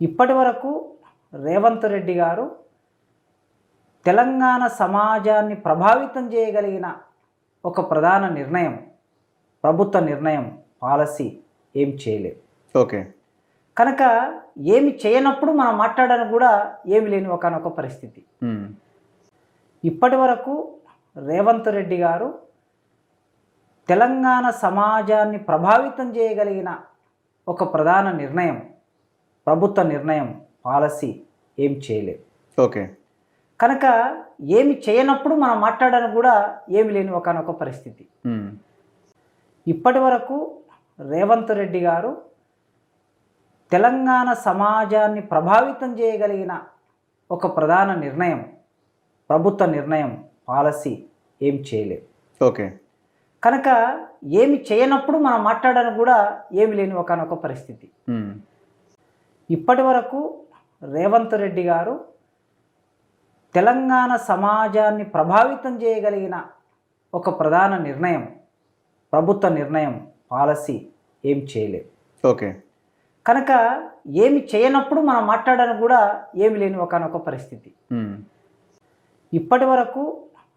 ఇప్పటి వరకు రేవంత్ రెడ్డి గారు తెలంగాణ సమాజాన్ని ప్రభావితం చేయగలిగిన ఒక ప్రధాన నిర్ణయం, ప్రభుత్వ నిర్ణయం, పాలసీ ఏం చేయలేదు. ఓకే. కనుక ఏమి చేయనప్పుడు మనం మాట్లాడడానికి కూడా ఏమి లేని ఒకనొక పరిస్థితి. ఇప్పటి వరకు రేవంత్ రెడ్డి గారు తెలంగాణ సమాజాన్ని ప్రభావితం చేయగలిగిన ఒక ప్రధాన నిర్ణయం, ప్రభుత్వ నిర్ణయం, పాలసీ ఏం చేయలేదు. ఓకే. కనుక ఏమి చేయనప్పుడు మనం మాట్లాడడానికి కూడా ఏమి లేని ఒకనొక పరిస్థితి. ఇప్పటి వరకు రేవంత్ రెడ్డి గారు తెలంగాణ సమాజాన్ని ప్రభావితం చేయగలిగిన ఒక ప్రధాన నిర్ణయం, ప్రభుత్వ నిర్ణయం, పాలసీ ఏం చేయలేదు. ఓకే. కనుక ఏమి చేయనప్పుడు మనం మాట్లాడడానికి కూడా ఏమి లేని ఒకనొక పరిస్థితి. ఇప్పటి వరకు రేవంత్ రెడ్డి గారు తెలంగాణ సమాజాన్ని ప్రభావితం చేయగలిగిన ఒక ప్రధాన నిర్ణయం, ప్రభుత్వ నిర్ణయం, పాలసీ ఏం చేయలేదు. ఓకే. కనుక ఏమి చేయనప్పుడు మనం మాట్లాడడానికి కూడా ఏమి లేని ఒకనొక పరిస్థితి. ఇప్పటి వరకు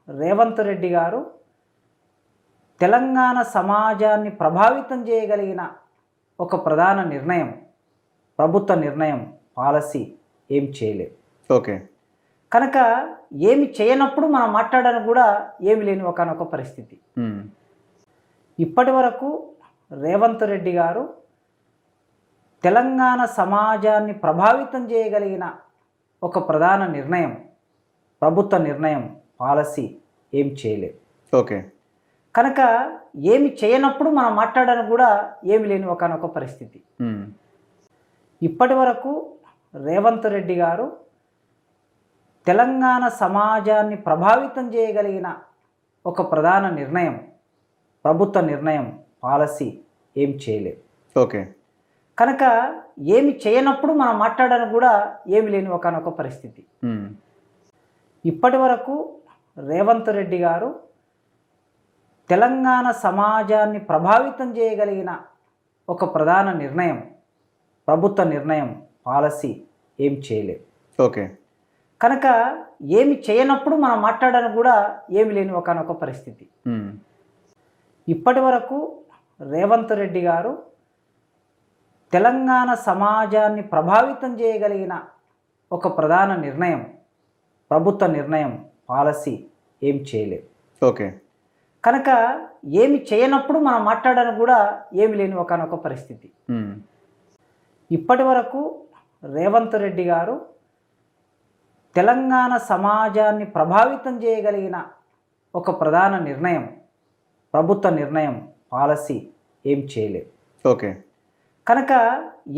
రేవంత్ రెడ్డి గారు తెలంగాణ సమాజాన్ని ప్రభావితం చేయగలిగిన ఒక ప్రధాన నిర్ణయం, ప్రభుత్వ నిర్ణయం, పాలసీ ఏం చేయలేదు. ఓకే. కనుక ఏమి చేయనప్పుడు మనం మాట్లాడడానికి కూడా ఏమి లేని ఒకనొక పరిస్థితి. ఇప్పటి వరకు రేవంత్ రెడ్డి గారు తెలంగాణ సమాజాన్ని ప్రభావితం చేయగలిగిన ఒక ప్రధాన నిర్ణయం, ప్రభుత్వ నిర్ణయం, పాలసీ ఏం చేయలేదు. ఓకే. కనుక ఏమి చేయనప్పుడు మనం మాట్లాడడానికి కూడా ఏమి లేని ఒకనొక పరిస్థితి. ఇప్పటి వరకు రేవంత్ రెడ్డి గారు తెలంగాణ సమాజాన్ని ప్రభావితం చేయగలిగిన ఒక ప్రధాన నిర్ణయం, ప్రభుత్వ నిర్ణయం, పాలసీ ఏం చేయలేదు. ఓకే. కనుక ఏమి చేయనప్పుడు మనం మాట్లాడడానికి కూడా ఏమి లేని ఒకనొక పరిస్థితి. ఇప్పటి వరకు రేవంత్ రెడ్డి గారు తెలంగాణ సమాజాన్ని ప్రభావితం చేయగలిగిన ఒక ప్రధాన నిర్ణయం, ప్రభుత్వ నిర్ణయం, పాలసీ ఏం చేయలేదు. ఓకే. కనుక ఏమి చేయనప్పుడు మనం మాట్లాడడానికి కూడా ఏమి లేని ఒకనొక పరిస్థితి. ఇప్పటి వరకు రేవంత్ రెడ్డి గారు తెలంగాణ సమాజాన్ని ప్రభావితం చేయగలిగిన ఒక ప్రధాన నిర్ణయం, ప్రభుత్వ నిర్ణయం, పాలసీ ఏం చేయలేదు. ఓకే. కనుక ఏమి చేయనప్పుడు మనం మాట్లాడడానికి కూడా ఏమి లేని ఒకనొక పరిస్థితి. ఇప్పటి వరకు రేవంత్ రెడ్డి గారు తెలంగాణ సమాజాన్ని ప్రభావితం చేయగలిగిన ఒక ప్రధాన నిర్ణయం, ప్రభుత్వ నిర్ణయం, పాలసీ ఏం చేయలేదు. ఓకే. కనుక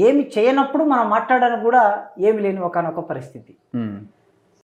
ఏమి చేయనప్పుడు మనం మాట్లాడడానికి కూడా ఏమి లేని ఒకనొక పరిస్థితి.